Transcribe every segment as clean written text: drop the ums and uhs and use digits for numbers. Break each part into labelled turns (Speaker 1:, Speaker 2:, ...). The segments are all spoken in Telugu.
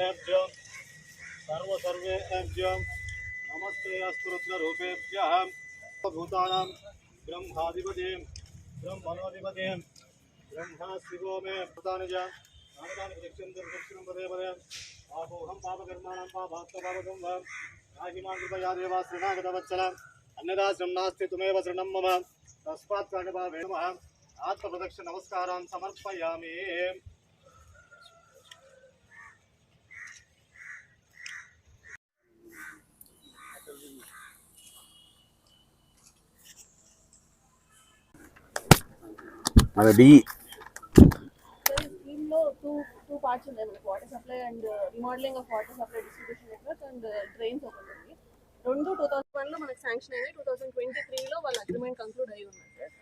Speaker 1: सर्वेभ्यो सर्वेभ्यो नमस्ते अस्तु रुद्ररूपेभ्यः भूतानां ब्रह्माधिपते ब्रह्मणोधिपते ब्रह्मा शिवो मे भूतानि च नारदानि दक्षिणं पदे पदे पापोऽहं पापकर्माणां पापात्मपापकं वा राहिमां कृपया देवा शरणागतवत्सल अन्यदा शरणं नास्ति त्वमेव शरणं मम तस्मात् कारणभावेन नमः आत्मप्रदक्षिण नमस्कारान् समर्पयामि।
Speaker 2: రెడీ
Speaker 3: two parts ఉన్నాయి మనకి water supply and remodelling of water supply distribution network and drains ఒకటి ఉంది. రెండు 2001 లో మనకి శాంక్షన్ అయినాయి. 2023 లో వాళ్ళ అగ్రిమెంట్ కంక్లూడ్ అయ్యి ఉన్నారు సార్.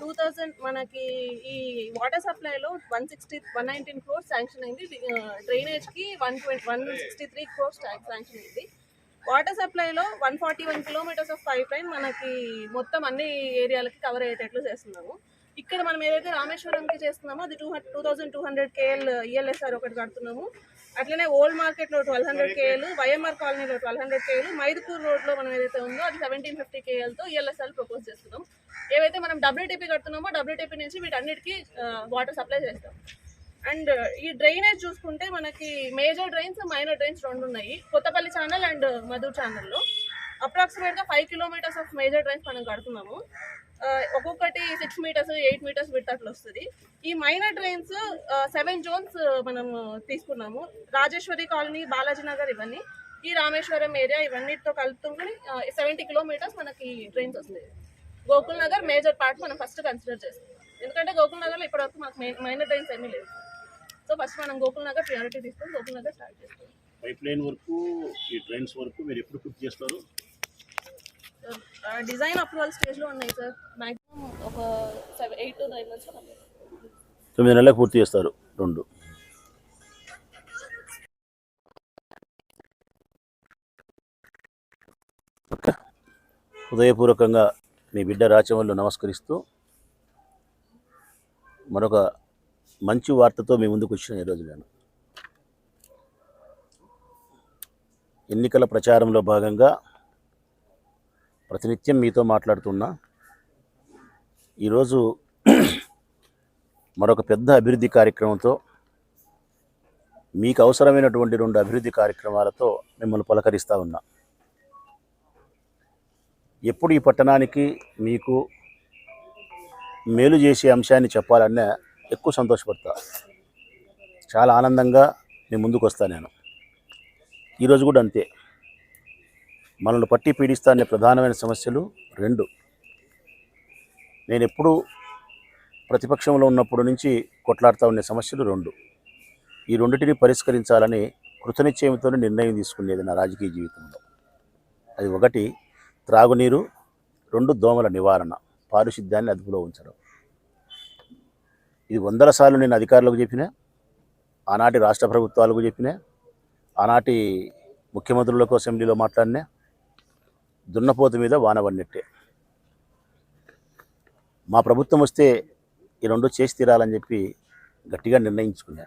Speaker 3: 2000 మనకి ఈ వాటర్ సప్లైలో 119 క్రోర్స్ శాంక్షన్ అయింది. డ్రైనేజ్ కి 163 క్రోర్స్ శాంక్షన్ అయింది. వాటర్ సప్లైలో 141 కిలోమీటర్స్ ఆఫ్ పైప్ లైన్ మనకి మొత్తం అన్ని ఏరియాలకి కవర్ అయ్యేటట్లు చేస్తున్నాము. ఇక్కడ మనం ఏదైతే రామేశ్వరంకి చేస్తున్నామో అది 2200 KL ELSR ఒకటి కడుతున్నాము. అట్లనే ఓల్డ్ మార్కెట్లో 1200 KL, వైఎంఆర్ కాలనీలో 1200 KL, మైదుకూర్ రోడ్లో మనం ఏదైతే ఉందో అది 1750 KLతో ELSR ప్రపోజ్ చేస్తున్నాం. ఏవైతే మనం WTP కడుతున్నామో WTP నుంచి వీటన్నిటికీ వాటర్ సప్లై చేస్తాం. అండ్ ఈ డ్రైనేజ్ చూసుకుంటే మనకి మేజర్ డ్రైన్స్, మైనర్ డ్రైన్స్ రెండు ఉన్నాయి. కొత్తపల్లి ఛానల్ అండ్ మధుర్ ఛానల్లో అప్రాక్సిమేట్గా 5 కిలోమీటర్స్ ఆఫ్ మేజర్ డ్రైన్స్ మనం కడుతున్నాము. ఒక్కొక్కటి 6 మీటర్స్ 8 మీటర్స్ విడ్త్ అట్లా వస్తుంది. ఈ మైనర్ డ్రైన్స్ 7 జోన్స్ మనం తీసుకున్నాము. రాజేశ్వరి కాలనీ, బాలాజీ నగర్ ఇవన్నీ, ఈ రామేశ్వరం ఏరియా ఇవన్నిటితో కలుపుతుంది 70 కిలోమీటర్స్ మనకి డ్రైన్స్ వస్తుంది. గోకుల్ నగర్ మేజర్ పార్ట్ మనం ఫస్ట్ కన్సిడర్ చేస్తాం. ఎందుకంటే గోకుల్ నగర్లో ఇప్పటివరకు మాకు మైనర్ డ్రైన్స్ ఏమీ లేవు. సో ఫస్ట్ మనం గోకుల్ నగర్ ప్రియారిటీ తీసుకొని గోకుల్ నగర్ స్టార్ట్ చేస్తాం.
Speaker 2: పైప్ లైన్ వరకు ఈ డ్రైన్స్ వరకు మీరు ఎప్పుడు పూర్తి చేస్తారు?
Speaker 3: డిజైన్ అప్రూవల్ స్టేజ్లో ఉన్నాయి సార్. మ్యాక్సిమం ఒక 8 to 9 months
Speaker 2: 9 నెలలకు పూర్తి చేస్తారు రెండు. ఓకే, హృదయపూర్వకంగా మీ బిడ్డ రాచమల్లు నమస్కరిస్తూ మరొక మంచి వార్తతో మీ ముందుకు వచ్చిన ఈరోజు నేను ఎన్నికల ప్రచారంలో భాగంగా ప్రతినిత్యం మీతో మాట్లాడుతున్నా. ఈరోజు మరొక పెద్ద అభివృద్ధి కార్యక్రమంతో, మీకు అవసరమైనటువంటి 2 అభివృద్ధి కార్యక్రమాలతో మిమ్మల్ని పలకరిస్తూ ఉన్నా. ఎప్పుడు ఈ పట్టణానికి మీకు మేలు చేసే అంశాన్ని చెప్పాలన్నా ఎక్కువ సంతోషపడతా, చాలా ఆనందంగా మీ ముందుకు వస్తా నేను. ఈరోజు కూడా అంతే. మనల్ని పట్టి పీడిస్తానే ప్రధానమైన సమస్యలు 2. నేను ఎప్పుడు ప్రతిపక్షంలో ఉన్నప్పుడు నుంచి కొట్లాడుతూ ఉండే సమస్యలు 2. ఈ రెండింటిని పరిష్కరించాలని కృతనిశ్చయంతో నిర్ణయం తీసుకునేది నా రాజకీయ జీవితంలో. అది 1 త్రాగునీరు, 2 దోమల నివారణ, పారిశుద్ధ్యాన్ని అదుపులో ఉంచడం. ఇది 100 సార్లు నేను అధికారులకు చెప్పినా, ఆనాటి రాష్ట్ర ప్రభుత్వాలకు చెప్పినా, ఆనాటి ముఖ్యమంత్రులకు అసెంబ్లీలో మాట్లాడినా. దున్నపోతు మీద వాన పడినట్టే. మా ప్రభుత్వం వస్తే ఈ 2 చేసి తీరాలని చెప్పి గట్టిగా నిర్ణయించుకున్నా.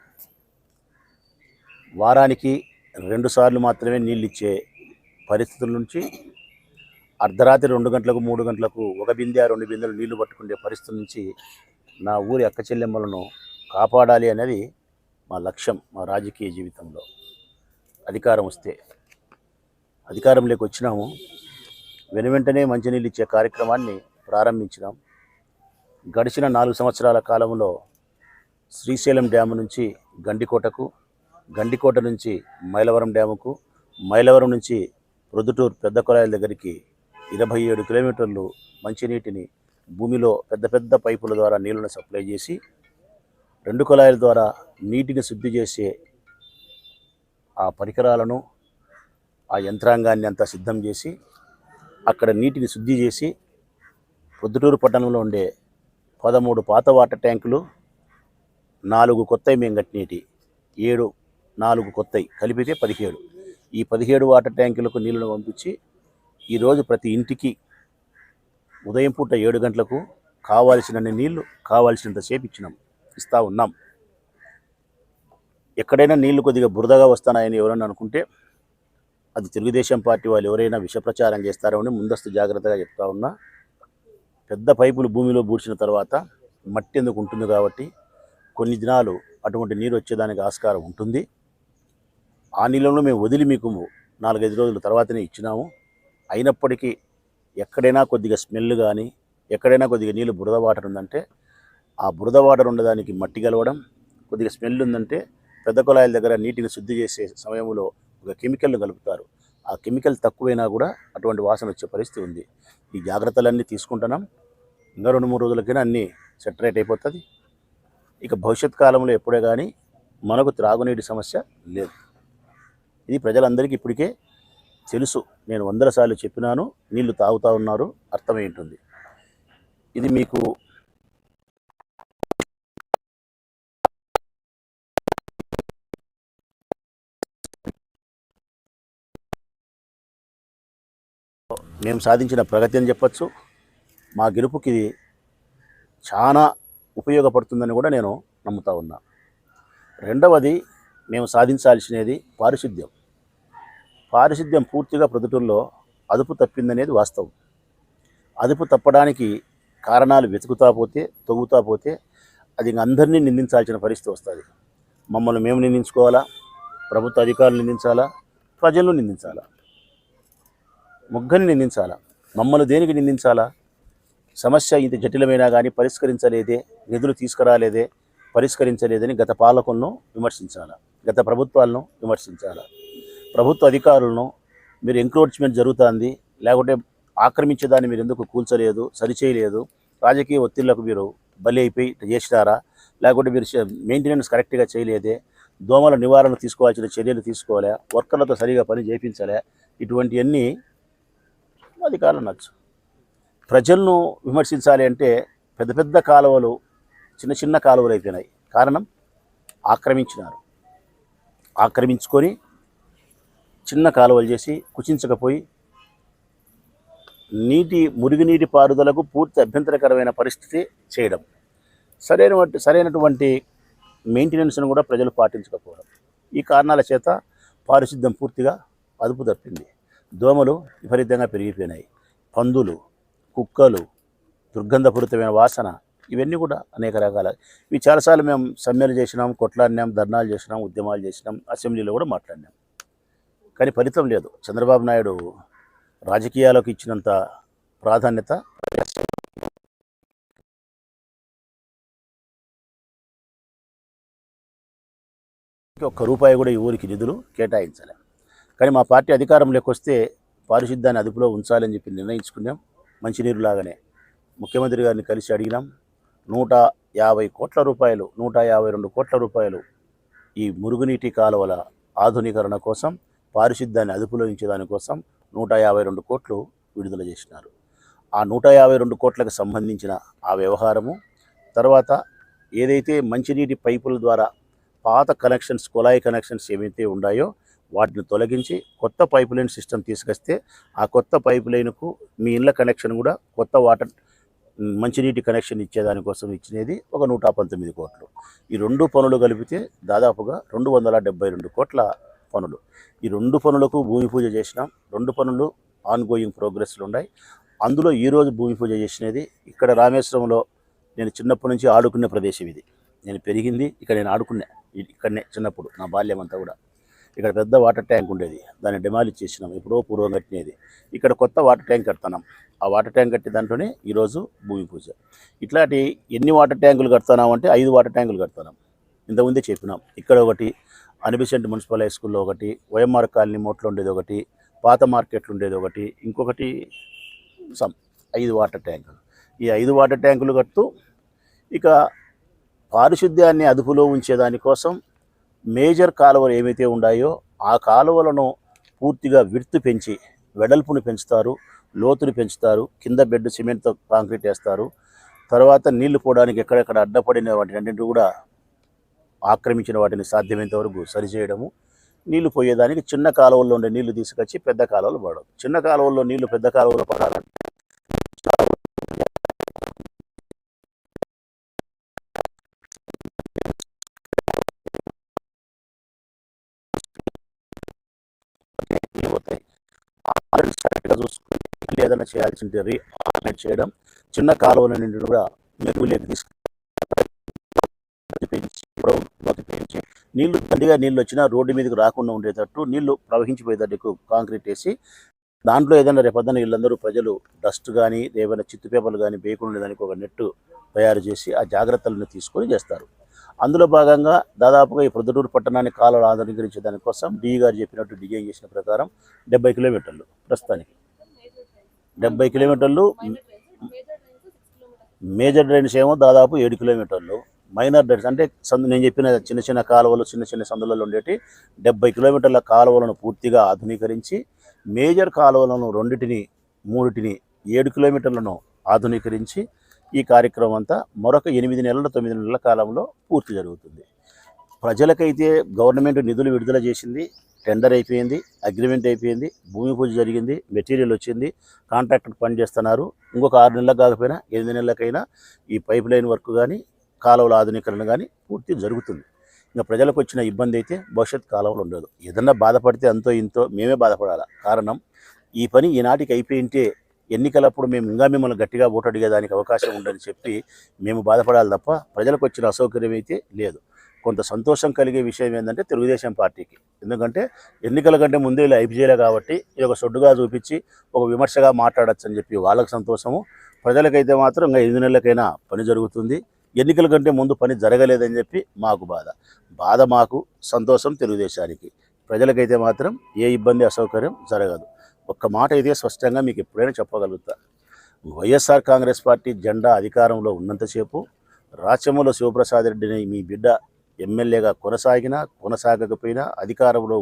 Speaker 2: వారానికి 2 సార్లు మాత్రమే నీళ్ళు ఇచ్చే పరిస్థితుల నుంచి అర్ధరాత్రి 2 గంటలకు 3 గంటలకు 1 బిందె 2 బిందెలు నీళ్లు పట్టుకునే పరిస్థితుల నుంచి నా ఊరి అక్క చెల్లెమ్మలను కాపాడాలి అనేది మా లక్ష్యం. మా రాజకీయ జీవితంలో అధికారం వస్తే, అధికారంలోకి వచ్చినాము, వెనువెంటనే మంచినీళ్ళు ఇచ్చే కార్యక్రమాన్ని ప్రారంభించినాం. గడిచిన 4 సంవత్సరాల కాలంలో శ్రీశైలం డ్యాము నుంచి గండికోటకు, గండికోట నుంచి మైలవరం డ్యాముకు, మైలవరం నుంచి ప్రొద్దుటూరు పెద్ద కొలాయిల దగ్గరికి 27 కిలోమీటర్లు మంచినీటిని భూమిలో పెద్ద పెద్ద పైపుల ద్వారా నీళ్ళను సప్లై చేసి, 2 కొలాయిల ద్వారా నీటిని శుద్ధి చేసే ఆ పరికరాలను, ఆ యంత్రాంగాన్ని అంతా సిద్ధం చేసి అక్కడ నీటిని శుద్ధి చేసి, ప్రొద్దుటూరు పట్టణంలో ఉండే 13 పాత వాటర్ ట్యాంకులు, 4 కొత్తవి మేము కట్టినటి 7, 4 కొత్తవి కలిపితే 17. ఈ 17 వాటర్ ట్యాంకులకు నీళ్లను పంపించి ఈరోజు ప్రతి ఇంటికి ఉదయం పూట 7 గంటలకు కావాల్సినన్ని నీళ్లు కావాల్సినంతసేపు ఇస్తూ ఉన్నాం. ఎక్కడైనా నీళ్లు కొద్దిగా బురదగా వస్తున్నాయని ఎవరైనా అనుకుంటే అది తెలుగుదేశం పార్టీ వాళ్ళు ఎవరైనా విషప్రచారం చేస్తారో అని ముందస్తు జాగ్రత్తగా చెప్తా ఉన్నా. పెద్ద పైపులు భూమిలో బూడ్చిన తర్వాత మట్టి ఎందుకు ఉంటుంది కాబట్టి కొన్ని దినాలు అటువంటి నీరు వచ్చేదానికి ఆస్కారం ఉంటుంది. ఆ నీళ్ళను మేము వదిలి మీకు 4-5 రోజుల తర్వాతనే ఇచ్చినాము. అయినప్పటికీ ఎక్కడైనా కొద్దిగా స్మెల్ కానీ ఎక్కడైనా కొద్దిగా నీళ్ళు బురద వాటర్ ఉందంటే ఆ బురద వాటర్ ఉండడానికి మట్టి కలవడం, కొద్దిగా స్మెల్ ఉందంటే పెద్ద కుళాయిల దగ్గర నీటిని శుద్ధి చేసే సమయంలో ఒక కెమికల్ను కలుపుతారు. ఆ కెమికల్ తక్కువైనా కూడా అటువంటి వాసన వచ్చే పరిస్థితి ఉంది. ఈ జాగ్రత్తలన్నీ తీసుకుంటున్నాం. ఇంకా 2-3 రోజులకైనా అన్నీ సెటరేట్ అయిపోతుంది. ఇక భవిష్యత్ కాలంలో ఎప్పుడే కానీ మనకు త్రాగునీటి సమస్య లేదు. ఇది ప్రజలందరికీ ఇప్పటికే తెలుసు. నేను 100 సార్లు చెప్పినాను. నీళ్లు తాగుతూ ఉన్నారు, అర్థమై ఉంటుంది. ఇది మీకు మేము సాధించిన ప్రగతి అని చెప్పచ్చు. మా గెలుపుకి ఇది చాలా ఉపయోగపడుతుందని కూడా నేను నమ్ముతా ఉన్నా. రెండవది, మేము సాధించాల్సినది పారిశుద్ధ్యం. పారిశుద్ధ్యం పూర్తిగా ప్రొద్దుటూరులో అదుపు తప్పిందనేది వాస్తవం. అదుపు తప్పడానికి కారణాలు వెతుకుతా పోతే తొగుతా పోతే అది ఇంక అందరినీ నిందించాల్సిన పరిస్థితి వస్తుంది. మమ్మల్ని మేము నిందించుకోవాలా, ప్రభుత్వ అధికారులు నిందించాలా, ప్రజలను నిందించాలా, ముగ్గురిని నిందించాలా. మమ్మల్ని దేనికి నిందించాలా? సమస్య ఇంత జటిలమైనా కానీ పరిష్కరించలేదే, నిధులు తీసుకురాలేదే, పరిష్కరించలేదని గత పాలకులను విమర్శించాలా, గత ప్రభుత్వాలను విమర్శించాలా. ప్రభుత్వ అధికారులను మీరు ఎంక్రోచ్మెంట్ జరుగుతుంది, లేకుంటే ఆక్రమించేదాన్ని మీరు ఎందుకు కూల్చలేదు, సరిచేయలేదు, రాజకీయ ఒత్తిళ్లకు మీరు బలి అయిపోయి చేసినారా, లేకుంటే మీరు మెయింటెనెన్స్ కరెక్ట్గా చేయలేదే, దోమల నివారణ తీసుకోవాల్సిన చర్యలు తీసుకోలే, వర్కర్లతో సరిగా పని చేయించలే, ఇటువంటివన్నీ అధికారులు నచ్చు. ప్రజలను విమర్శించాలి అంటే పెద్ద పెద్ద కాలువలు చిన్న చిన్న కాలువలు అయిపోయినాయి. కారణం ఆక్రమించినారు. ఆక్రమించుకొని చిన్న కాలువలు చేసి కుచించకపోయి మురుగునీటి పారుదలకు పూర్తి అభ్యంతరకరమైన పరిస్థితి చేయడం, సరైనటువంటి మెయింటెనెన్స్ను కూడా ప్రజలు పాటించకపోవడం, ఈ కారణాల చేత పారిశుద్ధ్యం పూర్తిగా అదుపు తప్పింది. దోమలు విపరీతంగా పెరిగిపోయినాయి. పందులు, కుక్కలు, దుర్గంధపూరితమైన వాసన, ఇవన్నీ కూడా అనేక రకాల. ఇవి చాలాసార్లు మేము సమ్మెలు చేసినాం, కొట్లాడినాం, ధర్నాలు చేసినాం, ఉద్యమాలు చేసినాం, అసెంబ్లీలో కూడా మాట్లాడినాం. కానీ ఫలితం లేదు. చంద్రబాబు నాయుడు రాజకీయాలకు ఇచ్చినంత ప్రాధాన్యత ₹1 కూడా ఈ ఊరికి నిధులు కేటాయించాలి. కానీ మా పార్టీ అధికారంలోకి వస్తే పారిశుద్ధ్యాన్ని అదుపులో ఉంచాలని చెప్పి నిర్ణయించుకున్నాం. మంచినీరు లాగానే ముఖ్యమంత్రి గారిని కలిసి అడిగినాం. 150 కోట్ల రూపాయలు, 152 కోట్ల రూపాయలు ఈ మురుగునీటి కాలువల ఆధునీకరణ కోసం, పారిశుద్ధ్యాన్ని అదుపులో ఉంచేదానికోసం 152 కోట్లు విడుదల చేసినారు. ఆ 152 కోట్లకు సంబంధించిన ఆ వ్యవహారము తర్వాత ఏదైతే మంచినీటి పైపుల ద్వారా పాత కనెక్షన్స్, కుళాయి కనెక్షన్స్ ఏవైతే ఉన్నాయో వాటిని తొలగించి కొత్త పైప్ లైన్ సిస్టమ్ తీసుకొస్తే ఆ కొత్త పైప్ లైన్కు మీ ఇళ్ళ కనెక్షన్ కూడా కొత్త వాటర్ మంచినీటి కనెక్షన్ ఇచ్చేదానికోసం ఇచ్చినది ఒక 119 కోట్లు. ఈ 2 పనులు కలిపితే దాదాపుగా 272 కోట్ల పనులు. ఈ 2 పనులకు భూమి పూజ చేసినాం. 2 పనులు ఆన్గోయింగ్ ప్రోగ్రెస్లు ఉన్నాయి. అందులో ఈరోజు భూమి పూజ చేసినది ఇక్కడ రామేశ్వరంలో. నేను చిన్నప్పటి నుంచి ఆడుకునే ప్రదేశం ఇది. నేను పెరిగింది ఇక్కడ, నేను ఆడుకున్నా ఇక్కడనే చిన్నప్పుడు, నా బాల్యం అంతా కూడా. ఇక్కడ పెద్ద వాటర్ ట్యాంక్ ఉండేది, దాన్ని డిమాలిష్ చేసినాం, ఎప్పుడో పూర్వం కట్టినది. ఇక్కడ కొత్త వాటర్ ట్యాంక్ కడుతున్నాం. ఆ వాటర్ ట్యాంక్ కట్టే దాంట్లోనే ఈరోజు భూమి పూజ. ఇట్లాంటి ఎన్ని వాటర్ ట్యాంకులు కడుతున్నాం అంటే 5 వాటర్ ట్యాంకులు కడుతున్నాం. ఇంతకుముందే చెప్పినాం. ఇక్కడ ఒకటి, అనిబిసెంట్ మున్సిపల్ హై స్కూల్లో ఒకటి, వైఎంఆర్ కాలనీ మోట్లో ఉండేది ఒకటి, పాత మార్కెట్లు ఉండేది ఒకటి, ఇంకొకటి 5 వాటర్ ట్యాంకులు. ఈ 5 వాటర్ ట్యాంకులు కడుతూ ఇక పారిశుద్ధ్యాన్ని అదుపులో ఉంచేదానికోసం మేజర్ కాలువలు ఏమైతే ఉన్నాయో ఆ కాలువలను పూర్తిగా విడ్త్ పెంచి వెడల్పును పెంచుతారు, లోతుని పెంచుతారు, కింద బెడ్ సిమెంట్తో కాంక్రీట్ వేస్తారు. తర్వాత నీళ్లు పోవడానికి ఎక్కడెక్కడ అడ్డపడిన వాటిని కూడా ఆక్రమించిన వాటిని సాధ్యమైనంత వరకు సరిచేయడము. నీళ్లు పోయేదానికి చిన్న కాలువల్లో ఉండే నీళ్లు తీసుకొచ్చి పెద్ద కాలువలు పడవు. చిన్న కాలువల్లో నీళ్లు పెద్ద కాలువలో పడాలంటే ఏదైనా చేయాల్సింటే రీఆర్గనైజ్ చేయడం, చిన్న కాలువల నుండి కూడా మెరుగులేకి పెంచి నీళ్లు దండిగా నీళ్ళు వచ్చినా రోడ్డు మీదకి రాకుండా ఉండేటట్టు, నీళ్లు ప్రవహించిపోయేటట్టు కాంక్రీట్ వేసి దాంట్లో ఏదైనా రేపొద్దున వీళ్ళందరూ ప్రజలు డస్ట్ కానీ ఏమైనా చిత్తు పేపర్లు కానీ వేయకుండా ఉండేదానికి ఒక నెట్టు తయారు చేసి ఆ జాగ్రత్తలను తీసుకొని చేస్తారు. అందులో భాగంగా దాదాపుగా ఈ ప్రొద్దుటూరు పట్టణాన్ని కాలువలు ఆధునీకరించే దానికోసం డిఈ గారు చెప్పినట్టు డిజైన్ చేసిన ప్రకారం 70 కిలోమీటర్లు ప్రస్తుతానికి 70 కిలోమీటర్లు, మేజర్ డ్రైన్స్ ఏమో దాదాపు 7 కిలోమీటర్లు, మైనర్ డ్రైన్స్ అంటే నేను చెప్పిన చిన్న చిన్న కాలువలు చిన్న చిన్న సందులలో ఉండేటి 70 కిలోమీటర్ల కాలువలను పూర్తిగా ఆధునీకరించి మేజర్ కాలువలను 2-3 7 కిలోమీటర్లను ఆధునీకరించి ఈ కార్యక్రమం అంతా మరొక 8 నెలల 9 నెలల కాలంలో పూర్తి జరుగుతుంది. ప్రజలకైతే గవర్నమెంట్ నిధులు విడుదల చేసింది, టెండర్ అయిపోయింది, అగ్రిమెంట్ అయిపోయింది, భూమి పూజ జరిగింది, మెటీరియల్ వచ్చింది, కాంట్రాక్టర్ పని చేస్తున్నారు. ఇంకొక 6 నెలలకు కాకపోయినా 8 నెలలకైనా ఈ పైప్ లైన్ వర్క్ కానీ కాలువల ఆధునీకరణ కానీ పూర్తి జరుగుతుంది. ఇంకా ప్రజలకు వచ్చిన ఇబ్బంది అయితే భవిష్యత్ కాలంలో ఉండదు. ఏదన్నా బాధపడితే అంతో ఇంతో మేమే బాధపడాలి. కారణం ఈ పని ఈనాటికి అయిపోయింటే ఎన్నికలప్పుడు మేము ఇంకా మిమ్మల్ని గట్టిగా ఓటు అడిగేదానికి అవకాశం ఉండని చెప్పి మేము బాధపడాలి తప్ప ప్రజలకు వచ్చిన అసౌకర్యం అయితే లేదు. కొంత సంతోషం కలిగే విషయం ఏంటంటే తెలుగుదేశం పార్టీకి, ఎందుకంటే ఎన్నికల కంటే ముందే ఇలా అయిపోయేలే కాబట్టి ఇది ఒక సొడ్డుగా చూపించి ఒక విమర్శగా మాట్లాడచ్చు అని చెప్పి వాళ్ళకు సంతోషము. ప్రజలకైతే మాత్రం ఇంకా 8 నెలలకైనా పని జరుగుతుంది. ఎన్నికల కంటే ముందు పని జరగలేదని చెప్పి మాకు బాధ మాకు, సంతోషం తెలుగుదేశానికి. ప్రజలకైతే మాత్రం ఏ ఇబ్బంది అసౌకర్యం జరగదు. ఒక్క మాట అయితే స్పష్టంగా మీకు ఎప్పుడైనా చెప్పగలుగుతా, వైఎస్ఆర్ కాంగ్రెస్ పార్టీ జెండా అధికారంలో ఉన్నంతసేపు రాచమూల శివప్రసాద్ రెడ్డిని మీ బిడ్డ ఎమ్మెల్యేగా కొనసాగకపోయినా, అధికారంలో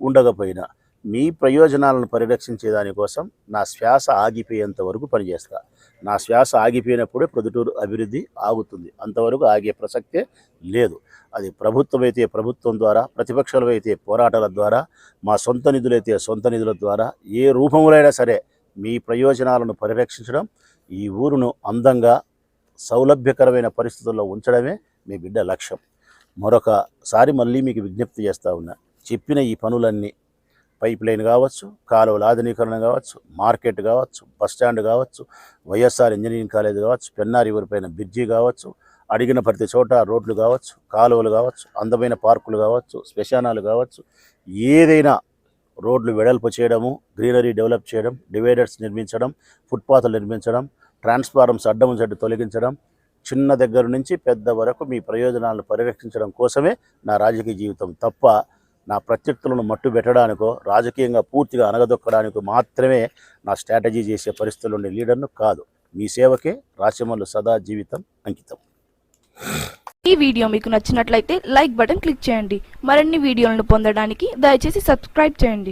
Speaker 2: ఉండకపోయినా మీ ప్రయోజనాలను పరిరక్షించే దానికోసం నా శ్వాస ఆగిపోయేంత వరకు పనిచేస్తా. నా శ్వాస ఆగిపోయినప్పుడే ప్రొద్దుటూరు అభివృద్ధి ఆగుతుంది. అంతవరకు ఆగే ప్రసక్తే లేదు. అది ప్రభుత్వం అయితే ప్రభుత్వం ద్వారా, ప్రతిపక్షాలు అయితే పోరాటాల ద్వారా, మా సొంత నిధులైతే సొంత నిధుల ద్వారా, ఏ రూపంలోనైనా సరే మీ ప్రయోజనాలను పరిరక్షించడం, ఈ ఊరును అందంగా సౌలభ్యకరమైన పరిస్థితుల్లో ఉంచడమే మీ బిడ్డ లక్ష్యం. మరొకసారి మళ్ళీ మీకు విజ్ఞప్తి చేస్తూ ఉన్నా, చెప్పిన ఈ పనులన్నీ పైప్ లైన్ కావచ్చు, కాలువల ఆధునీకరణ కావచ్చు, మార్కెట్ కావచ్చు, బస్టాండ్ కావచ్చు, వైఎస్ఆర్ ఇంజనీరింగ్ కాలేజ్ కావచ్చు, పెన్నా రివర్ పైన బ్రిడ్జి కావచ్చు, అడిగిన ప్రతి చోట రోడ్లు కావచ్చు, కాలువలు కావచ్చు, అందమైన పార్కులు కావచ్చు, శ్మశానాలు కావచ్చు, ఏదైనా రోడ్లు వెడల్పు చేయడము, గ్రీనరీ డెవలప్ చేయడం, డివైడర్స్ నిర్మించడం, ఫుట్పాత్లు నిర్మించడం, ట్రాన్స్ఫార్మర్స్ అడ్డం చెడ్డు తొలగించడం, చిన్న దగ్గర నుంచి పెద్ద వరకు మీ ప్రయోజనాలను పరిరక్షించడం కోసమే నా రాజకీయ జీవితం తప్ప నా ప్రత్యర్థులను మట్టు పెట్టడానికో రాజకీయంగా పూర్తిగా అనగదొక్కడానికో మాత్రమే నా స్ట్రాటజీ చేసే పరిస్థితులు ఉండే లీడర్ను కాదు. మీ సేవకే రాచమల్లు సదా జీవితం అంకితం.
Speaker 4: ఈ వీడియో మీకు నచ్చినట్లయితే లైక్ బటన్ క్లిక్ చేయండి. మరిన్ని వీడియోలను పొందడానికి దయచేసి సబ్స్క్రైబ్ చేయండి.